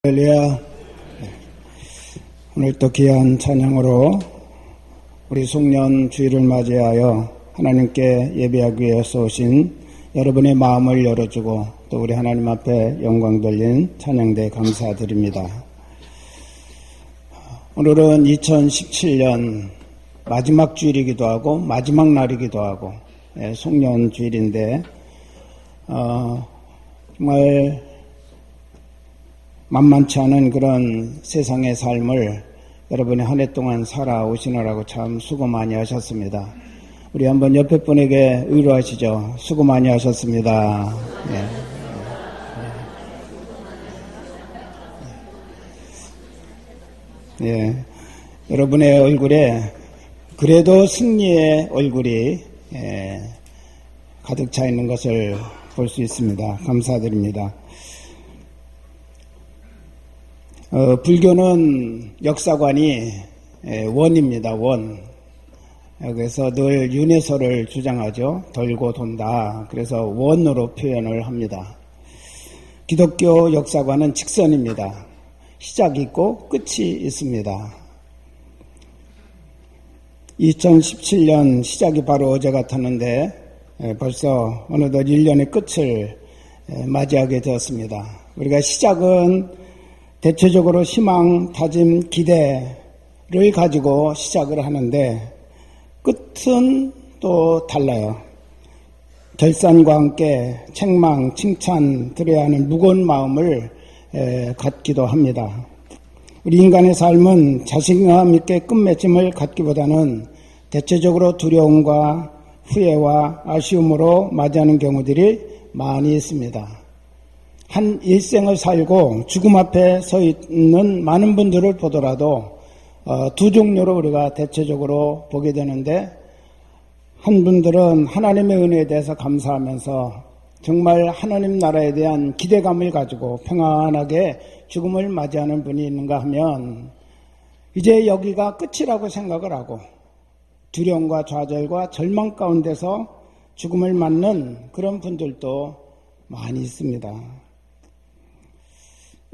할렐루야. 오늘 또 귀한 찬양으로 우리 송년 주일을 맞이하여 하나님께 예배하기 위해서 오신 여러분의 마음을 열어주고 또 우리 하나님 앞에 영광 돌린 찬양대 감사드립니다. 오늘은 2017년 마지막 주일이기도 하고 마지막 날이기도 하고 송년 주일인데 정말 만만치 않은 그런 세상의 삶을 여러분이 한 해 동안 살아오시느라고 참 수고 많이 하셨습니다. 우리 한번 옆에 분에게 위로하시죠. 수고 많이 하셨습니다. 여러분의 얼굴에 그래도 승리의 얼굴이 가득 차 있는 것을 볼 수 있습니다. 감사드립니다. 불교는 역사관이 원입니다. 원. 그래서 늘 윤회설을 주장하죠. 돌고 돈다. 그래서 원으로 표현을 합니다. 기독교 역사관은 직선입니다. 시작이 있고 끝이 있습니다. 2017년 시작이 바로 어제 같았는데 벌써 어느덧 1년의 끝을 맞이하게 되었습니다. 우리가 시작은 대체적으로 희망, 다짐, 기대를 가지고 시작을 하는데 끝은 또 달라요. 결산과 함께 책망, 칭찬 들어야 하는 무거운 마음을 갖기도 합니다. 우리 인간의 삶은 자신감 있게 끝맺음을 갖기보다는 대체적으로 두려움과 후회와 아쉬움으로 맞이하는 경우들이 많이 있습니다. 한 일생을 살고 죽음 앞에 서 있는 많은 분들을 보더라도 두 종류로 우리가 대체적으로 보게 되는데, 한 분들은 하나님의 은혜에 대해서 감사하면서 정말 하나님 나라에 대한 기대감을 가지고 평안하게 죽음을 맞이하는 분이 있는가 하면 이제 여기가 끝이라고 생각을 하고 두려움과 좌절과 절망 가운데서 죽음을 맞는 그런 분들도 많이 있습니다.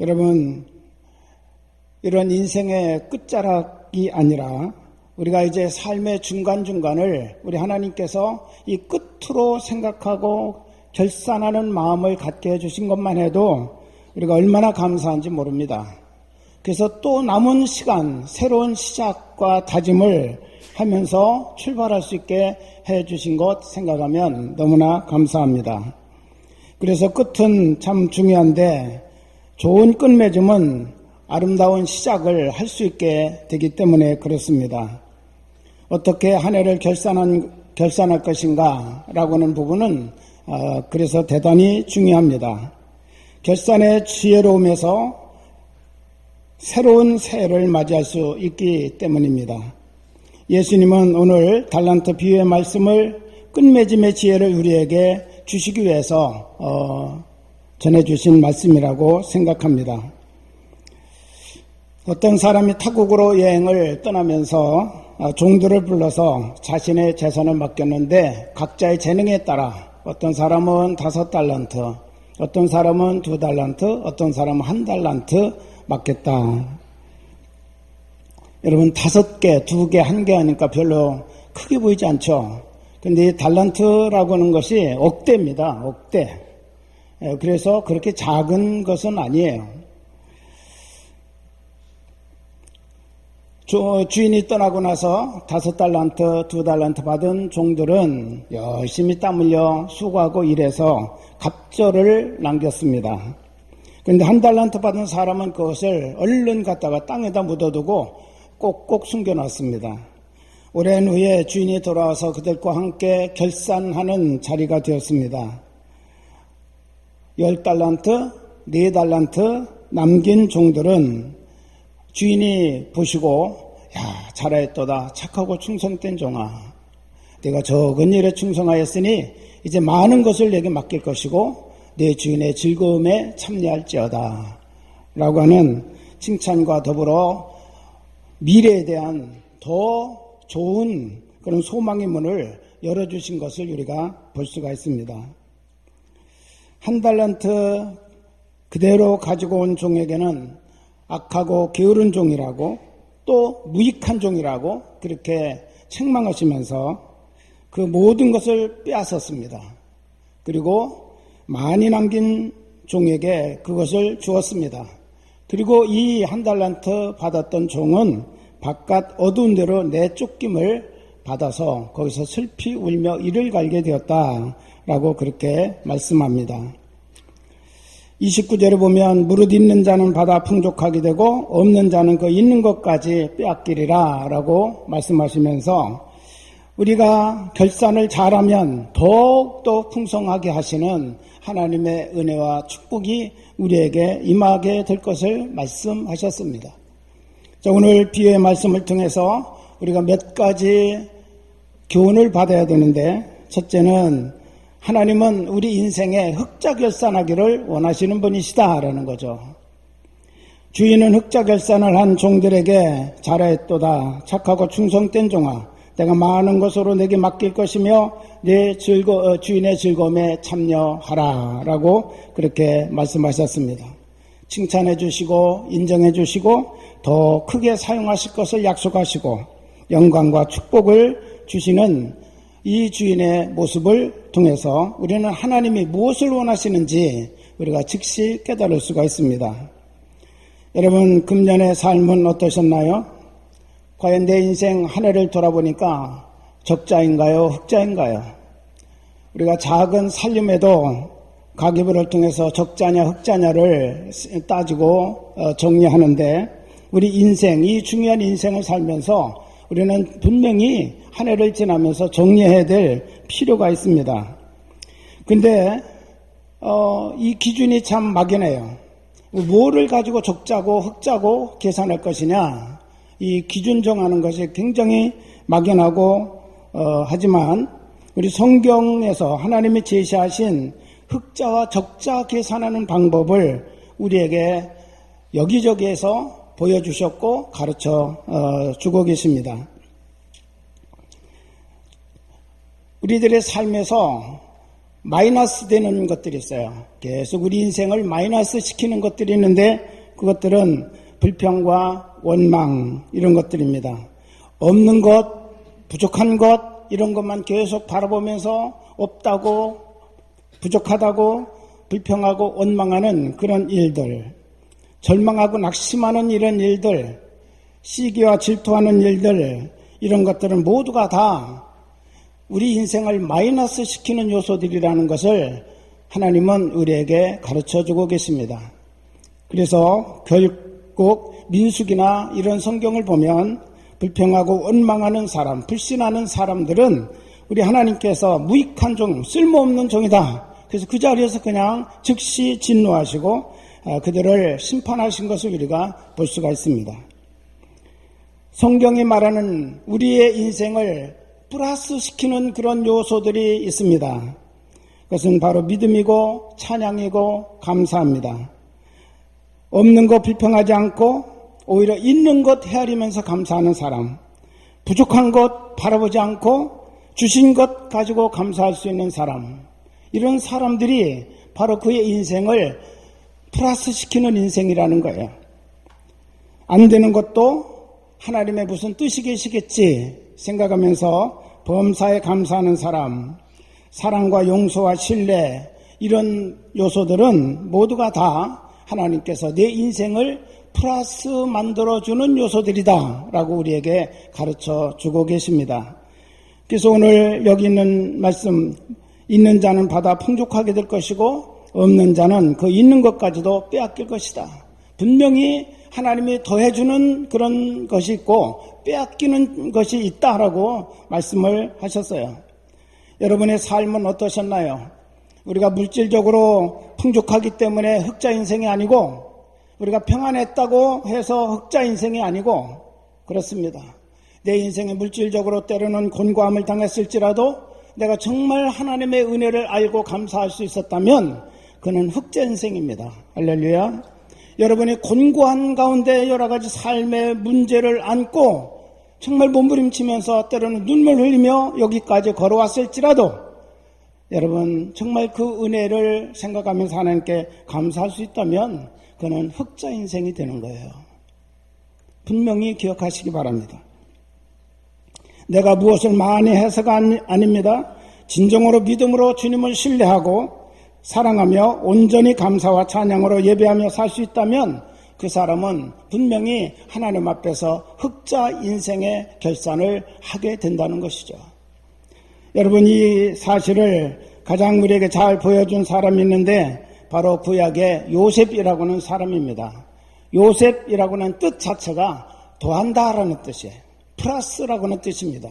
여러분, 이런 인생의 끝자락이 아니라 우리가 이제 삶의 중간중간을 우리 하나님께서 이 끝으로 생각하고 결산하는 마음을 갖게 해주신 것만 해도 우리가 얼마나 감사한지 모릅니다. 그래서 또 남은 시간, 새로운 시작과 다짐을 하면서 출발할 수 있게 해주신 것 생각하면 너무나 감사합니다. 그래서 끝은 참 중요한데 좋은 끝맺음은 아름다운 시작을 할 수 있게 되기 때문에 그렇습니다. 어떻게 한 해를 결산할 것인가 라고는 부분은 그래서 대단히 중요합니다. 결산의 지혜로움에서 새로운 새해를 맞이할 수 있기 때문입니다. 예수님은 오늘 달란트 비유의 말씀을 끝맺음의 지혜를 우리에게 주시기 위해서 전해주신 말씀이라고 생각합니다. 어떤 사람이 타국으로 여행을 떠나면서 종들을 불러서 자신의 재산을 맡겼는데 각자의 재능에 따라 어떤 사람은 5달란트, 어떤 사람은 2달란트, 어떤 사람은 1달란트 맡겼다. 여러분 5개, 2개, 1개 하니까 별로 크게 보이지 않죠? 근데 이 달란트라고 하는 것이 억대입니다. 억대. 그래서 그렇게 작은 것은 아니에요. 주인이 떠나고 나서 5달란트, 2달란트 받은 종들은 열심히 땀 흘려 수고하고 일해서 갑절을 남겼습니다. 그런데 1달란트 받은 사람은 그것을 얼른 갖다가 땅에다 묻어두고 꼭꼭 숨겨놨습니다. 오랜 후에 주인이 돌아와서 그들과 함께 결산하는 자리가 되었습니다. 10달란트, 4달란트 남긴 종들은 주인이 보시고 야, 잘하였도다. 착하고 충성된 종아. 내가 적은 일에 충성하였으니 이제 많은 것을 내게 맡길 것이고 내 주인의 즐거움에 참여할지어다. 라고 하는 칭찬과 더불어 미래에 대한 더 좋은 그런 소망의 문을 열어주신 것을 우리가 볼 수가 있습니다. 1달란트 그대로 가지고 온 종에게는 악하고 게으른 종이라고 또 무익한 종이라고 그렇게 책망하시면서 그 모든 것을 빼앗았습니다. 그리고 많이 남긴 종에게 그것을 주었습니다. 그리고 이 한 달란트 받았던 종은 바깥 어두운 데로 내쫓김을 받아서 거기서 슬피 울며 이를 갈게 되었다라고 그렇게 말씀합니다. 29절에 보면 무릇 있는 자는 받아 풍족하게 되고 없는 자는 그 있는 것까지 빼앗기리라 라고 말씀하시면서 우리가 결산을 잘하면 더욱더 풍성하게 하시는 하나님의 은혜와 축복이 우리에게 임하게 될 것을 말씀하셨습니다. 자, 오늘 비유의 말씀을 통해서 우리가 몇 가지 교훈을 받아야 되는데, 첫째는 하나님은 우리 인생에 흑자 결산하기를 원하시는 분이시다라는 거죠. 주인은 흑자 결산을 한 종들에게 잘하였도다. 착하고 충성된 종아, 내가 많은 것으로 내게 맡길 것이며 내 주인의 즐거움에 참여하라 라고 그렇게 말씀하셨습니다. 칭찬해 주시고 인정해 주시고 더 크게 사용하실 것을 약속하시고 영광과 축복을 주시는 이 주인의 모습을 통해서 우리는 하나님이 무엇을 원하시는지 우리가 즉시 깨달을 수가 있습니다. 여러분, 금년의 삶은 어떠셨나요? 과연 내 인생 한 해를 돌아보니까 적자인가요? 흑자인가요? 우리가 작은 살림에도 가계부를 통해서 적자냐 흑자냐를 따지고 정리하는데, 우리 인생, 이 중요한 인생을 살면서 우리는 분명히 한 해를 지나면서 정리해야 될 필요가 있습니다. 근데 이 기준이 참 막연해요. 뭐를 가지고 적자고 흑자고 계산할 것이냐, 이 기준 정하는 것이 굉장히 막연하고 하지만 우리 성경에서 하나님이 제시하신 흑자와 적자 계산하는 방법을 우리에게 여기저기에서 보여주셨고 가르쳐 주고 계십니다. 우리들의 삶에서 마이너스 되는 것들이 있어요. 계속 우리 인생을 마이너스 시키는 것들이 있는데, 그것들은 불평과 원망, 이런 것들입니다. 없는 것, 부족한 것, 이런 것만 계속 바라보면서 없다고, 부족하다고 불평하고 원망하는 그런 일들, 절망하고 낙심하는 이런 일들, 시기와 질투하는 일들, 이런 것들은 모두가 다 우리 인생을 마이너스 시키는 요소들이라는 것을 하나님은 우리에게 가르쳐주고 계십니다. 그래서 결국 민수기나 이런 성경을 보면 불평하고 원망하는 사람, 불신하는 사람들은 우리 하나님께서 무익한 종, 쓸모없는 종이다. 그래서 그 자리에서 그냥 즉시 진노하시고 그들을 심판하신 것을 우리가 볼 수가 있습니다. 성경이 말하는 우리의 인생을 플러스 시키는 그런 요소들이 있습니다. 그것은 바로 믿음이고 찬양이고 감사합니다. 없는 것 불평하지 않고 오히려 있는 것 헤아리면서 감사하는 사람, 부족한 것 바라보지 않고 주신 것 가지고 감사할 수 있는 사람, 이런 사람들이 바로 그의 인생을 플러스 시키는 인생이라는 거예요. 안 되는 것도 하나님의 무슨 뜻이 계시겠지 생각하면서 범사에 감사하는 사람, 사랑과 용서와 신뢰, 이런 요소들은 모두가 다 하나님께서 내 인생을 플러스 만들어주는 요소들이다 라고 우리에게 가르쳐 주고 계십니다. 그래서 오늘 여기 있는 말씀, 있는 자는 받아 풍족하게 될 것이고 없는 자는 그 있는 것까지도 빼앗길 것이다. 분명히 하나님이 더해주는 그런 것이 있고 빼앗기는 것이 있다라고 말씀을 하셨어요. 여러분의 삶은 어떠셨나요? 우리가 물질적으로 풍족하기 때문에 흑자 인생이 아니고, 우리가 평안했다고 해서 흑자 인생이 아니고, 그렇습니다. 내 인생에 물질적으로 때로는 곤고함을 당했을지라도 내가 정말 하나님의 은혜를 알고 감사할 수 있었다면 그는 흑자 인생입니다. 할렐루야. 여러분이 곤고한 가운데 여러 가지 삶의 문제를 안고 정말 몸부림치면서 때로는 눈물 흘리며 여기까지 걸어왔을지라도 여러분 정말 그 은혜를 생각하면서 하나님께 감사할 수 있다면 그는 흑자 인생이 되는 거예요. 분명히 기억하시기 바랍니다. 내가 무엇을 많이 해서가 아닙니다. 진정으로 믿음으로 주님을 신뢰하고 사랑하며 온전히 감사와 찬양으로 예배하며 살 수 있다면 그 사람은 분명히 하나님 앞에서 흑자 인생의 결산을 하게 된다는 것이죠. 여러분, 이 사실을 가장 우리에게 잘 보여준 사람이 있는데 바로 구약의 요셉이라고 하는 사람입니다. 요셉이라고 하는 뜻 자체가 더한다라는 뜻이에요. 플러스라고 하는 뜻입니다.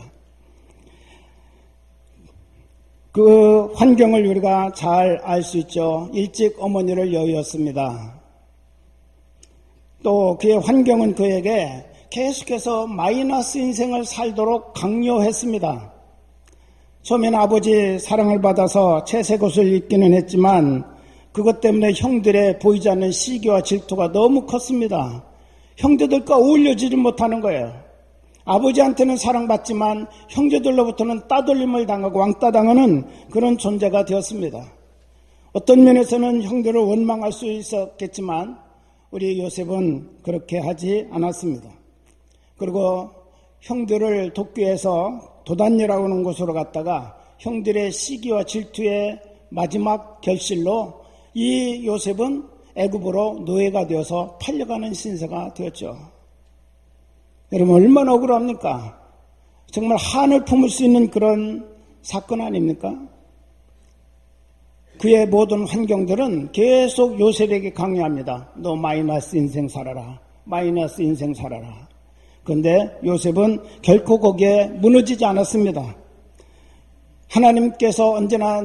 그 환경을 우리가 잘 알 수 있죠. 일찍 어머니를 여의었습니다. 또 그의 환경은 그에게 계속해서 마이너스 인생을 살도록 강요했습니다. 처음에는 아버지 사랑을 받아서 채색 옷을 입기는 했지만 그것 때문에 형들의 보이지 않는 시기와 질투가 너무 컸습니다. 형제들과 어울려지지 못하는 거예요. 아버지한테는 사랑받지만 형제들로부터는 따돌림을 당하고 왕따당하는 그런 존재가 되었습니다. 어떤 면에서는 형들을 원망할 수 있었겠지만 우리 요셉은 그렇게 하지 않았습니다. 그리고 형들을 돕기 위해서 도단이라고 하는 곳으로 갔다가 형들의 시기와 질투의 마지막 결실로 이 요셉은 애굽으로 노예가 되어서 팔려가는 신세가 되었죠. 여러분, 얼마나 억울합니까? 정말 한을 품을 수 있는 그런 사건 아닙니까? 그의 모든 환경들은 계속 요셉에게 강요합니다. 너 마이너스 인생 살아라. 마이너스 인생 살아라. 그런데 요셉은 결코 거기에 무너지지 않았습니다. 하나님께서 언제나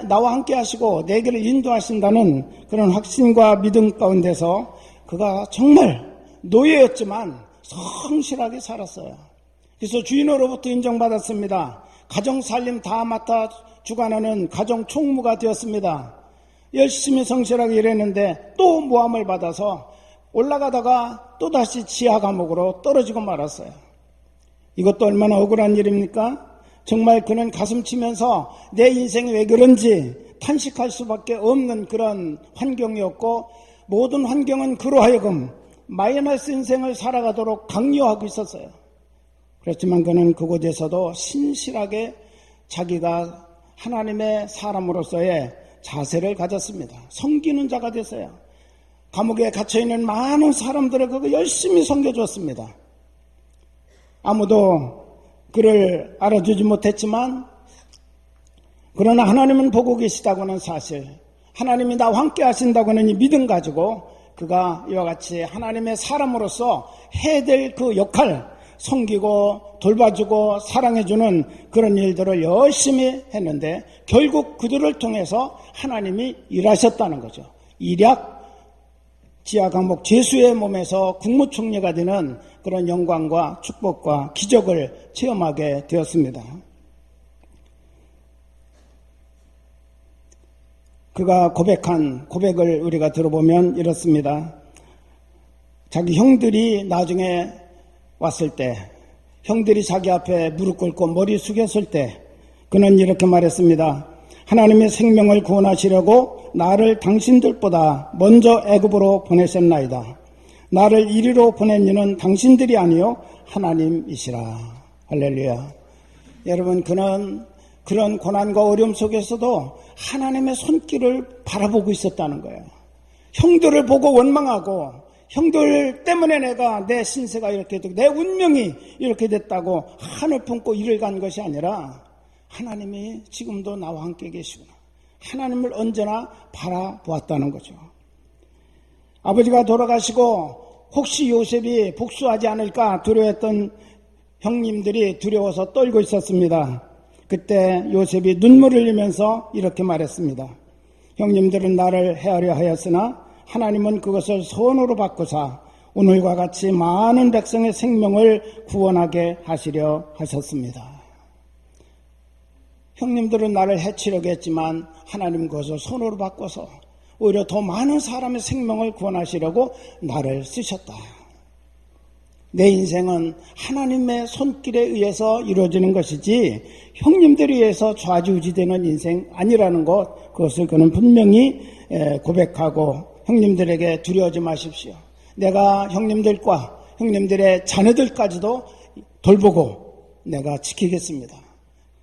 나와 함께 하시고 내 길을 인도하신다는 그런 확신과 믿음 가운데서 그가 정말 노예였지만 성실하게 살았어요. 그래서 주인으로부터 인정받았습니다. 가정 살림 다 맡아 주관하는 가정 총무가 되었습니다. 열심히 성실하게 일했는데 또 모함을 받아서 올라가다가 또다시 지하 감옥으로 떨어지고 말았어요. 이것도 얼마나 억울한 일입니까? 정말 그는 가슴 치면서 내 인생이 왜 그런지 탄식할 수밖에 없는 그런 환경이었고 모든 환경은 그로 하여금 마이너스 인생을 살아가도록 강요하고 있었어요. 그렇지만 그는 그곳에서도 신실하게 자기가 하나님의 사람으로서의 자세를 가졌습니다. 섬기는 자가 됐어요. 감옥에 갇혀있는 많은 사람들을 그거 열심히 섬겨줬습니다. 아무도 그를 알아주지 못했지만 그러나 하나님은 보고 계시다고는 사실, 하나님이 나와 함께 하신다고 하는 이 믿음 가지고 그가 이와 같이 하나님의 사람으로서 해야 될 그 역할, 섬기고 돌봐주고 사랑해주는 그런 일들을 열심히 했는데 결국 그들을 통해서 하나님이 일하셨다는 거죠. 일약 지하감옥 죄수의 몸에서 국무총리가 되는 그런 영광과 축복과 기적을 체험하게 되었습니다. 그가 고백한 고백을 우리가 들어보면 이렇습니다. 자기 형들이 나중에 왔을 때, 형들이 자기 앞에 무릎 꿇고 머리 숙였을 때 그는 이렇게 말했습니다. 하나님의 생명을 구원하시려고 나를 당신들보다 먼저 애굽으로 보내셨나이다. 나를 이리로 보낸 이는 당신들이 아니요 하나님이시라. 할렐루야. 여러분, 그는 그런 고난과 어려움 속에서도 하나님의 손길을 바라보고 있었다는 거예요. 형들을 보고 원망하고 형들 때문에 내가 내 신세가 이렇게 되고 내 운명이 이렇게 됐다고 한을 품고 일을 간 것이 아니라 하나님이 지금도 나와 함께 계시구나. 하나님을 언제나 바라보았다는 거죠. 아버지가 돌아가시고 혹시 요셉이 복수하지 않을까 두려워했던 형님들이 두려워서 떨고 있었습니다. 그때 요셉이 눈물을 흘리면서 이렇게 말했습니다. 형님들은 나를 해하려 하였으나 하나님은 그것을 선으로 바꾸사 오늘과 같이 많은 백성의 생명을 구원하게 하시려 하셨습니다. 형님들은 나를 해치려고 했지만 하나님 그것을 선으로 바꿔서 오히려 더 많은 사람의 생명을 구원하시려고 나를 쓰셨다. 내 인생은 하나님의 손길에 의해서 이루어지는 것이지 형님들에 의해서 좌지우지되는 인생 아니라는 것, 그것을 그는 분명히 고백하고 형님들에게 두려워하지 마십시오. 내가 형님들과 형님들의 자녀들까지도 돌보고 내가 지키겠습니다.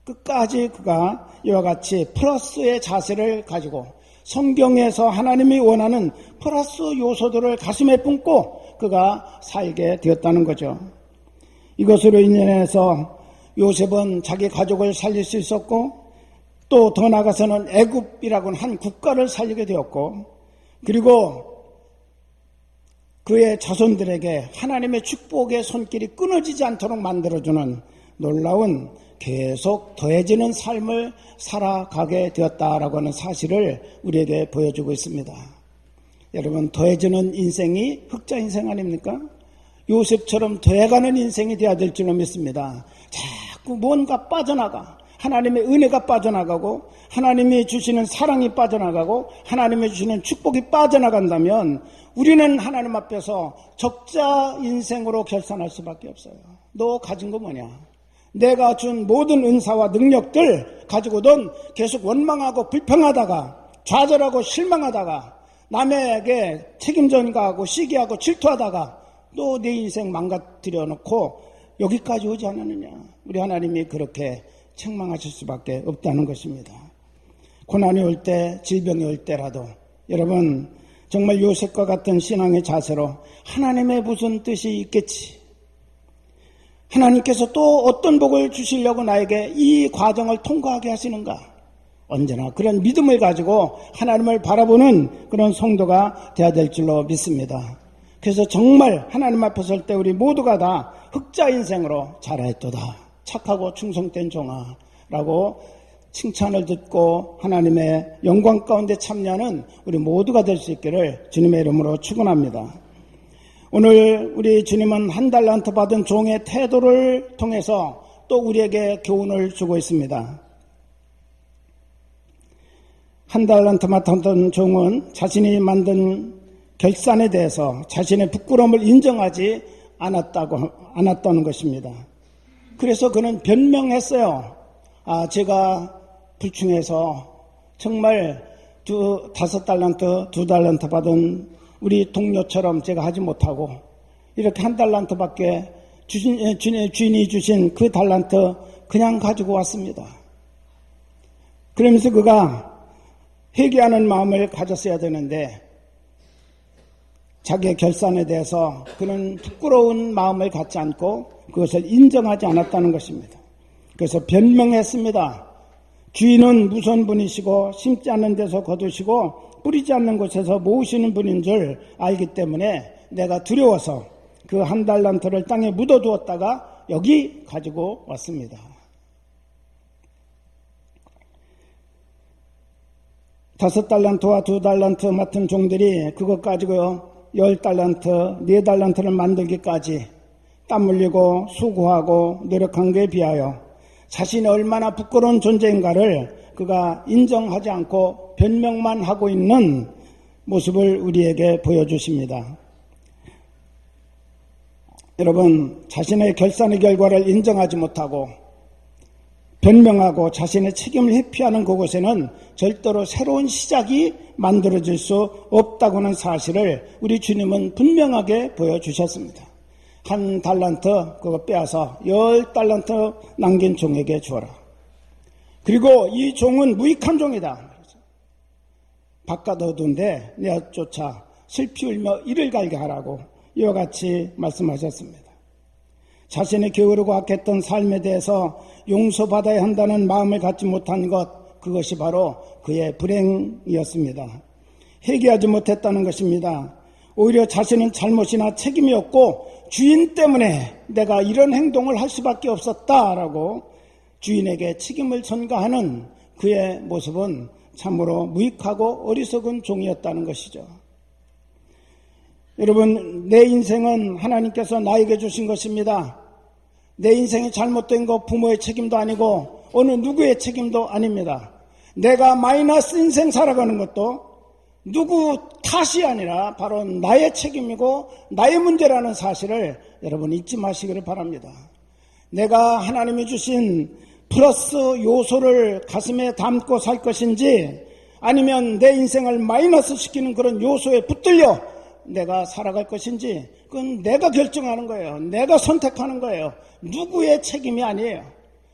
끝까지 그가 이와 같이 플러스의 자세를 가지고 성경에서 하나님이 원하는 플러스 요소들을 가슴에 품고 그가 살게 되었다는 거죠. 이것으로 인해서 요셉은 자기 가족을 살릴 수 있었고 또 더 나아가서는 애굽이라고는 한 국가를 살리게 되었고 그리고 그의 자손들에게 하나님의 축복의 손길이 끊어지지 않도록 만들어주는 놀라운 계속 더해지는 삶을 살아가게 되었다라고 하는 사실을 우리에게 보여주고 있습니다. 여러분, 더해지는 인생이 흑자 인생 아닙니까? 요셉처럼 더해가는 인생이 되어야 될 줄로 믿습니다. 자꾸 뭔가 빠져나가. 하나님의 은혜가 빠져나가고 하나님이 주시는 사랑이 빠져나가고 하나님이 주시는 축복이 빠져나간다면 우리는 하나님 앞에서 적자 인생으로 결산할 수밖에 없어요. 너 가진 거 뭐냐? 내가 준 모든 은사와 능력들 가지고는 계속 원망하고 불평하다가 좌절하고 실망하다가 남에게 책임 전가하고 시기하고 질투하다가 또 내 인생 망가뜨려 놓고 여기까지 오지 않았느냐. 우리 하나님이 그렇게 책망하실 수밖에 없다는 것입니다. 고난이 올 때, 질병이 올 때라도 여러분 정말 요셉과 같은 신앙의 자세로 하나님의 무슨 뜻이 있겠지. 하나님께서 또 어떤 복을 주시려고 나에게 이 과정을 통과하게 하시는가. 언제나 그런 믿음을 가지고 하나님을 바라보는 그런 성도가 되어야 될 줄로 믿습니다. 그래서 정말 하나님 앞에 설 때 우리 모두가 다 흑자 인생으로 잘하였도다. 착하고 충성된 종아라고 칭찬을 듣고 하나님의 영광 가운데 참여하는 우리 모두가 될 수 있기를 주님의 이름으로 축원합니다. 오늘 우리 주님은 한 달란트 받은 종의 태도를 통해서 또 우리에게 교훈을 주고 있습니다. 한 달란트 맡았던 종은 자신이 만든 결산에 대해서 자신의 부끄러움을 인정하지 않았다는 것입니다. 그래서 그는 변명했어요. 제가 불충해서 정말 5달란트, 2달란트 받은 우리 동료처럼 제가 하지 못하고 이렇게 1달란트밖에 주인이 주신 그 달란트 그냥 가지고 왔습니다. 그러면서 그가 회개하는 마음을 가졌어야 되는데 자기의 결산에 대해서 그는 부끄러운 마음을 갖지 않고 그것을 인정하지 않았다는 것입니다. 그래서 변명했습니다. 주인은 무서운 분이시고 심지 않는 데서 거두시고 뿌리지 않는 곳에서 모으시는 분인 줄 알기 때문에 내가 두려워서 그 1달란트를 땅에 묻어두었다가 여기 가지고 왔습니다. 다섯 달란트와 2달란트 맡은 종들이 그것 가지고 10달란트, 4달란트를 만들기까지 땀 흘리고 수고하고 노력한 것에 비하여 자신이 얼마나 부끄러운 존재인가를 그가 인정하지 않고 변명만 하고 있는 모습을 우리에게 보여주십니다. 여러분, 자신의 결산의 결과를 인정하지 못하고 변명하고 자신의 책임을 회피하는 그곳에는 절대로 새로운 시작이 만들어질 수 없다고 하는 사실을 우리 주님은 분명하게 보여주셨습니다. 1달란트 그거 빼앗아 10달란트 남긴 종에게 주어라. 그리고 이 종은 무익한 종이다. 바깥 어두운데 내가 쫓아 슬피 울며 이를 갈게 하라고 이와 같이 말씀하셨습니다. 자신의 게으르고 악했던 삶에 대해서 용서받아야 한다는 마음을 갖지 못한 것, 그것이 바로 그의 불행이었습니다. 회개하지 못했다는 것입니다. 오히려 자신은 잘못이나 책임이 없고 주인 때문에 내가 이런 행동을 할 수밖에 없었다라고 주인에게 책임을 전가하는 그의 모습은 참으로 무익하고 어리석은 종이었다는 것이죠. 여러분, 내 인생은 하나님께서 나에게 주신 것입니다. 내 인생이 잘못된 거 부모의 책임도 아니고 어느 누구의 책임도 아닙니다. 내가 마이너스 인생 살아가는 것도 누구 탓이 아니라 바로 나의 책임이고 나의 문제라는 사실을 여러분 잊지 마시기를 바랍니다. 내가 하나님이 주신 플러스 요소를 가슴에 담고 살 것인지 아니면 내 인생을 마이너스 시키는 그런 요소에 붙들려 내가 살아갈 것인지 그건 내가 결정하는 거예요. 내가 선택하는 거예요. 누구의 책임이 아니에요.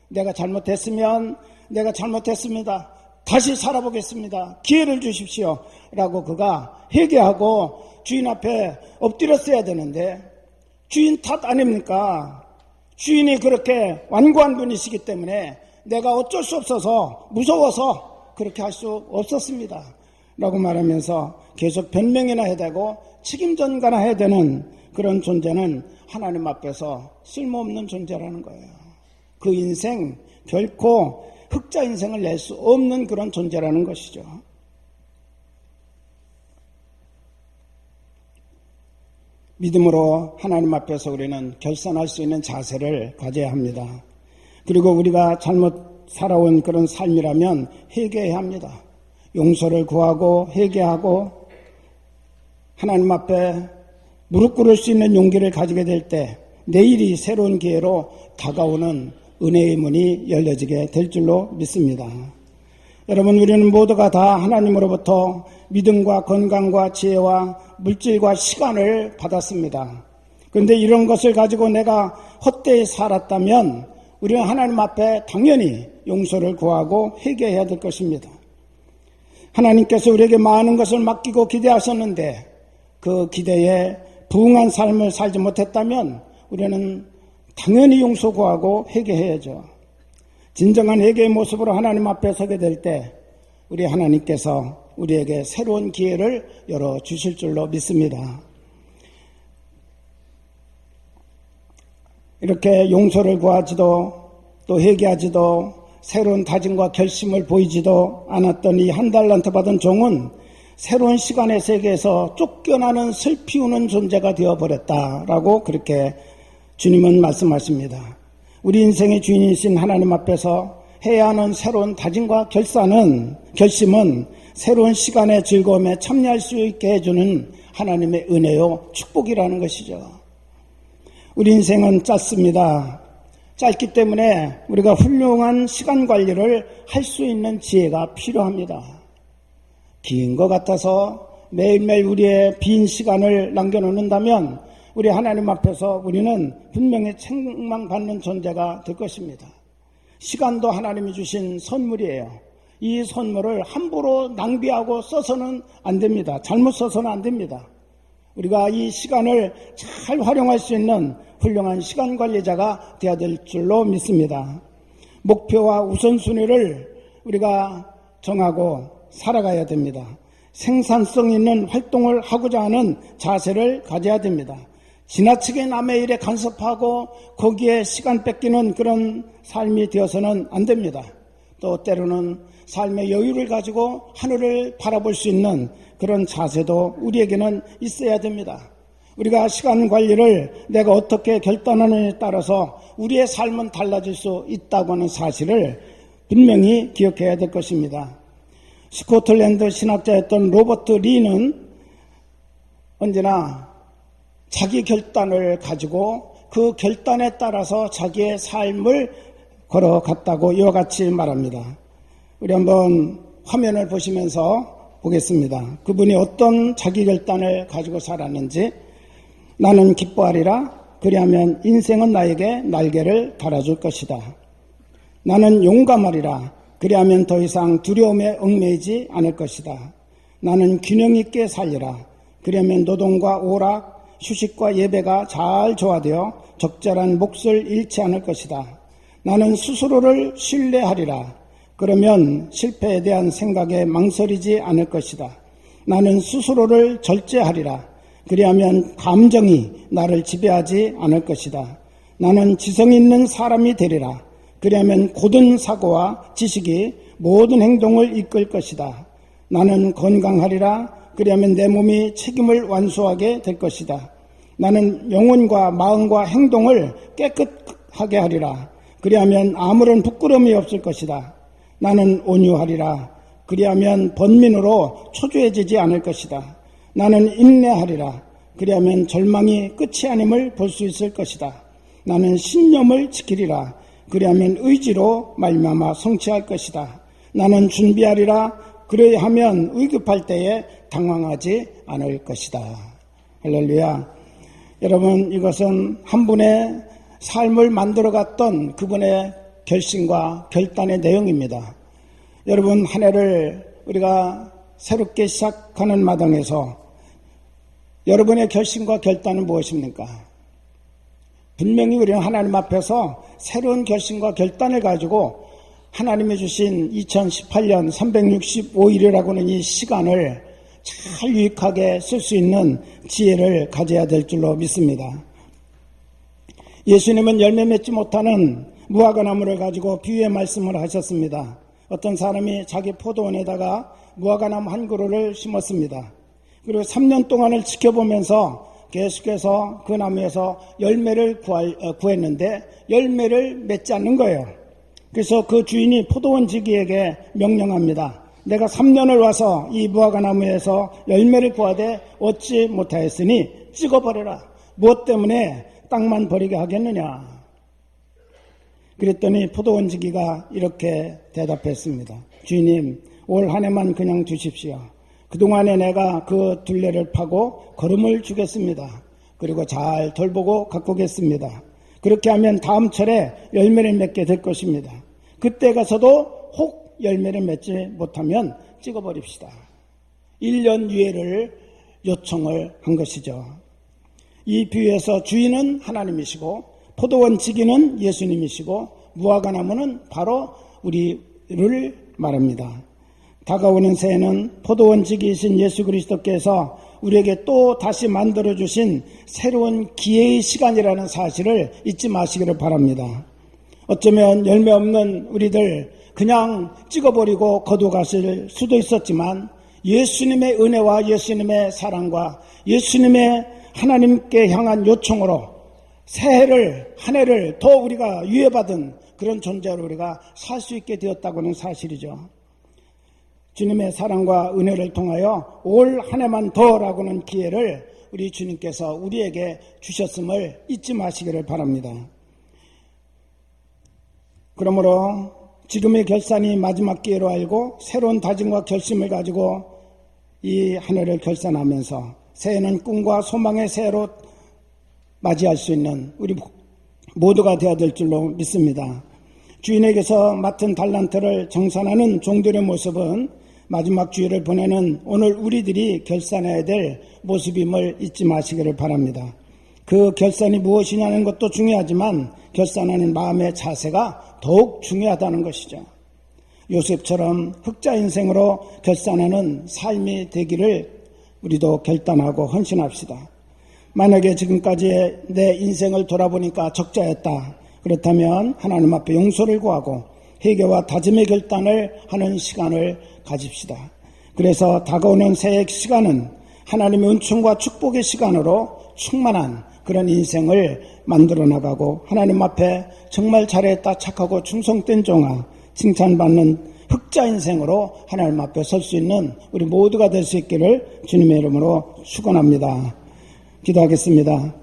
내가 잘못했으면 내가 잘못했습니다. 다시 살아보겠습니다. 기회를 주십시오. 라고 그가 회개하고 주인 앞에 엎드렸어야 되는데 주인 탓 아닙니까? 주인이 그렇게 완고한 분이시기 때문에 내가 어쩔 수 없어서 무서워서 그렇게 할 수 없었습니다. 라고 말하면서 계속 변명이나 해야 되고 책임 전가나 해야 되는 그런 존재는 하나님 앞에서 쓸모없는 존재라는 거예요. 그 인생 결코 흑자 인생을 낼 수 없는 그런 존재라는 것이죠. 믿음으로 하나님 앞에서 우리는 결산할 수 있는 자세를 가져야 합니다. 그리고 우리가 잘못 살아온 그런 삶이라면 회개해야 합니다. 용서를 구하고 회개하고 하나님 앞에 무릎 꿇을 수 있는 용기를 가지게 될 때 내일이 새로운 기회로 다가오는 은혜의 문이 열려지게 될 줄로 믿습니다. 여러분, 우리는 모두가 다 하나님으로부터 믿음과 건강과 지혜와 물질과 시간을 받았습니다. 그런데 이런 것을 가지고 내가 헛되이 살았다면 우리는 하나님 앞에 당연히 용서를 구하고 회개해야 될 것입니다. 하나님께서 우리에게 많은 것을 맡기고 기대하셨는데 그 기대에 부응한 삶을 살지 못했다면 우리는 당연히 용서 구하고 회개해야죠. 진정한 회개의 모습으로 하나님 앞에 서게 될 때 우리 하나님께서 우리에게 새로운 기회를 열어주실 줄로 믿습니다. 이렇게 용서를 구하지도 또 회개하지도 새로운 다짐과 결심을 보이지도 않았던 이 한 달란트 받은 종은 새로운 시간의 세계에서 쫓겨나는 슬피우는 존재가 되어버렸다라고 그렇게 주님은 말씀하십니다. 우리 인생의 주인이신 하나님 앞에서 해야 하는 새로운 다짐과 결심은 새로운 시간의 즐거움에 참여할 수 있게 해주는 하나님의 은혜요 축복이라는 것이죠. 우리 인생은 짧습니다. 짧기 때문에 우리가 훌륭한 시간 관리를 할 수 있는 지혜가 필요합니다. 긴 것 같아서 매일매일 우리의 빈 시간을 남겨놓는다면 우리 하나님 앞에서 우리는 분명히 책망받는 존재가 될 것입니다. 시간도 하나님이 주신 선물이에요. 이 선물을 함부로 낭비하고 써서는 안 됩니다. 잘못 써서는 안 됩니다. 우리가 이 시간을 잘 활용할 수 있는 훌륭한 시간 관리자가 되어야 될 줄로 믿습니다. 목표와 우선순위를 우리가 정하고 살아가야 됩니다. 생산성 있는 활동을 하고자 하는 자세를 가져야 됩니다. 지나치게 남의 일에 간섭하고 거기에 시간 뺏기는 그런 삶이 되어서는 안 됩니다. 또 때로는 삶의 여유를 가지고 하늘을 바라볼 수 있는 그런 자세도 우리에게는 있어야 됩니다. 우리가 시간 관리를 내가 어떻게 결단하느냐에 따라서 우리의 삶은 달라질 수 있다고 하는 사실을 분명히 기억해야 될 것입니다. 스코틀랜드 신학자였던 로버트 리는 언제나 자기 결단을 가지고 그 결단에 따라서 자기의 삶을 걸어갔다고 이와 같이 말합니다. 우리 한번 화면을 보시면서 보겠습니다. 그분이 어떤 자기 결단을 가지고 살았는지. 나는 기뻐하리라. 그리하면 인생은 나에게 날개를 달아줄 것이다. 나는 용감하리라. 그리하면 더 이상 두려움에 얽매이지 않을 것이다. 나는 균형 있게 살리라. 그러면 노동과 오락, 휴식과 예배가 잘 조화되어 적절한 몫을 잃지 않을 것이다. 나는 스스로를 신뢰하리라. 그러면 실패에 대한 생각에 망설이지 않을 것이다. 나는 스스로를 절제하리라. 그리하면 감정이 나를 지배하지 않을 것이다. 나는 지성 있는 사람이 되리라. 그리하면 고든 사고와 지식이 모든 행동을 이끌 것이다. 나는 건강하리라. 그리하면 내 몸이 책임을 완수하게 될 것이다. 나는 영혼과 마음과 행동을 깨끗하게 하리라. 그리하면 아무런 부끄러움이 없을 것이다. 나는 온유하리라. 그리하면 번민으로 초조해지지 않을 것이다. 나는 인내하리라. 그리하면 절망이 끝이 아님을 볼 수 있을 것이다. 나는 신념을 지키리라. 그리하면 의지로 말미암아 성취할 것이다. 나는 준비하리라. 그래야 하면 위급할 때에 당황하지 않을 것이다. 할렐루야. 여러분, 이것은 한 분의 삶을 만들어갔던 그분의 결심과 결단의 내용입니다. 여러분, 한 해를 우리가 새롭게 시작하는 마당에서 여러분의 결심과 결단은 무엇입니까? 분명히 우리는 하나님 앞에서 새로운 결심과 결단을 가지고 하나님이 주신 2018년 365일이라고 하는 이 시간을 잘 유익하게 쓸 수 있는 지혜를 가져야 될 줄로 믿습니다. 예수님은 열매 맺지 못하는 무화과나무를 가지고 비유의 말씀을 하셨습니다. 어떤 사람이 자기 포도원에다가 무화과나무 한 그루를 심었습니다. 그리고 3년 동안을 지켜보면서 계속해서 그 나무에서 열매를 구했는데 열매를 맺지 않는 거예요. 그래서 그 주인이 포도원 지기에게 명령합니다. 내가 3년을 와서 이 무화과나무에서 열매를 구하되 얻지 못하였으니 찍어버려라. 무엇 때문에 땅만 버리게 하겠느냐. 그랬더니 포도원 지기가 이렇게 대답했습니다. 주인님, 올 한 해만 그냥 두십시오. 그동안에 내가 그 둘레를 파고 거름을 주겠습니다. 그리고 잘 돌보고 가꾸겠습니다. 그렇게 하면 다음 철에 열매를 맺게 될 것입니다. 그때 가서도 혹 열매를 맺지 못하면 찍어버립시다. 1년 유예를 요청을 한 것이죠. 이 비유에서 주인은 하나님이시고 포도원 지기는 예수님이시고 무화과나무는 바로 우리를 말합니다. 다가오는 새해는 포도원 지기이신 예수 그리스도께서 우리에게 또 다시 만들어주신 새로운 기회의 시간이라는 사실을 잊지 마시기를 바랍니다. 어쩌면 열매 없는 우리들 그냥 찍어버리고 거둬가실 수도 있었지만 예수님의 은혜와 예수님의 사랑과 예수님의 하나님께 향한 요청으로 새해를 한 해를 더 우리가 유예받은 그런 존재로 우리가 살 수 있게 되었다고는 사실이죠. 주님의 사랑과 은혜를 통하여 올 한 해만 더라고는 기회를 우리 주님께서 우리에게 주셨음을 잊지 마시기를 바랍니다. 그러므로 지금의 결산이 마지막 기회로 알고 새로운 다짐과 결심을 가지고 이 한 해를 결산하면서 새해는 꿈과 소망의 새해로 맞이할 수 있는 우리 모두가 되어야 될 줄로 믿습니다. 주인에게서 맡은 달란트를 정산하는 종들의 모습은 마지막 주일을 보내는 오늘 우리들이 결산해야 될 모습임을 잊지 마시기를 바랍니다. 그 결산이 무엇이냐는 것도 중요하지만 결산하는 마음의 자세가 더욱 중요하다는 것이죠. 요셉처럼 흑자 인생으로 결산하는 삶이 되기를 우리도 결단하고 헌신합시다. 만약에 지금까지 내 인생을 돌아보니까 적자였다. 그렇다면 하나님 앞에 용서를 구하고 회개와 다짐의 결단을 하는 시간을 가집시다. 그래서 다가오는 새해 시간은 하나님의 은총과 축복의 시간으로 충만한 그런 인생을 만들어 나가고 하나님 앞에 정말 잘했다 착하고 충성된 종아 칭찬받는 흑자 인생으로 하나님 앞에 설 수 있는 우리 모두가 될 수 있기를 주님의 이름으로 축원합니다. 기도하겠습니다.